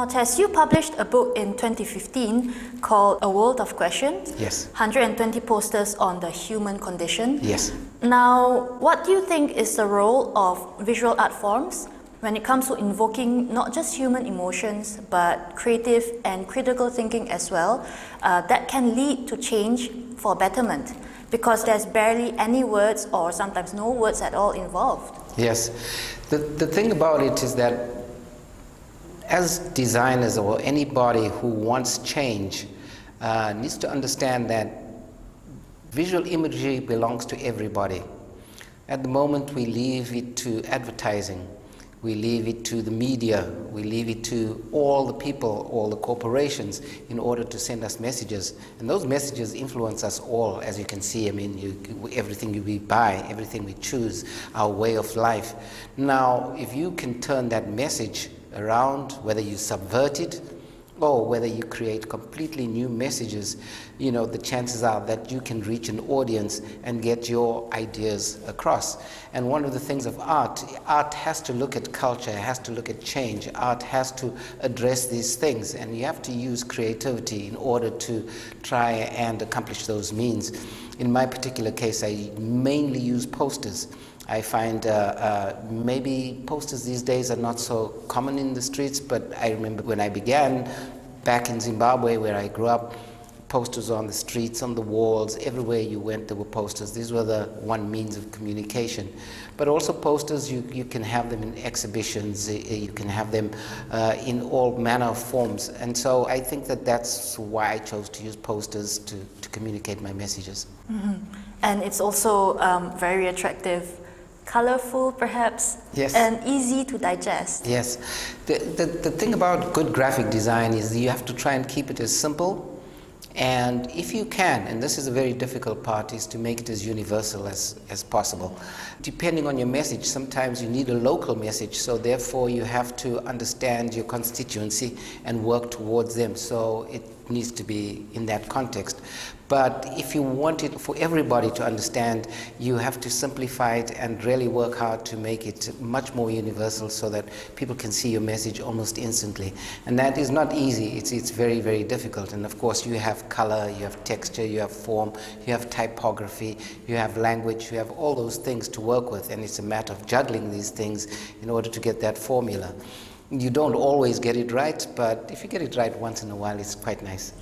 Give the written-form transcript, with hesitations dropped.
Now, Chaz, you published a book in 2015 called A World of Questions. Yes. 120 posters on the human condition. Yes. Now, what do you think is the role of visual art forms when it comes to invoking not just human emotions, but creative and critical thinking as well, that can lead to change for betterment? Because there's barely any words or sometimes no words at all involved. Yes. The thing about it is that as designers or anybody who wants change needs to understand that visual imagery belongs to everybody. At the moment we leave it to advertising, we leave it to the media, we leave it to all the people, all the corporations in order to send us messages. And those messages influence us all, as you can see. I mean, everything we buy, everything we choose, our way of life. Now, if you can turn that message around, whether you subvert it or whether you create completely new messages, the chances are that you can reach an audience and get your ideas across. And one of the things of art has to look at culture, has to look at change. Art has to address these things, and you have to use creativity in order to try and accomplish those means. In my particular case, I mainly use posters. I find maybe posters these days are not so common in the streets, but I remember when I began back in Zimbabwe, where I grew up, posters on the streets, on the walls, everywhere you went there were posters. These were the one means of communication. But also posters, you can have them in exhibitions, you can have them in all manner of forms. And so I think that that's why I chose to use posters to communicate my messages. Mm-hmm. And it's also very attractive. Colorful, perhaps, yes, and easy to digest. Yes. The thing about good graphic design is you have to try and keep it as simple, and if you can, and this is a very difficult part, is to make it as universal as possible. Depending on your message, sometimes you need a local message, so therefore you have to understand your constituency and work towards them, so it needs to be in that context. But if you want it for everybody to understand, you have to simplify it and really work hard to make it much more universal so that people can see your message almost instantly. And that is not easy. It's very, very difficult. And of course, you have color, you have texture, you have form, you have typography, you have language, you have all those things to work with. And it's a matter of juggling these things in order to get that formula. You don't always get it right, but if you get it right once in a while, it's quite nice.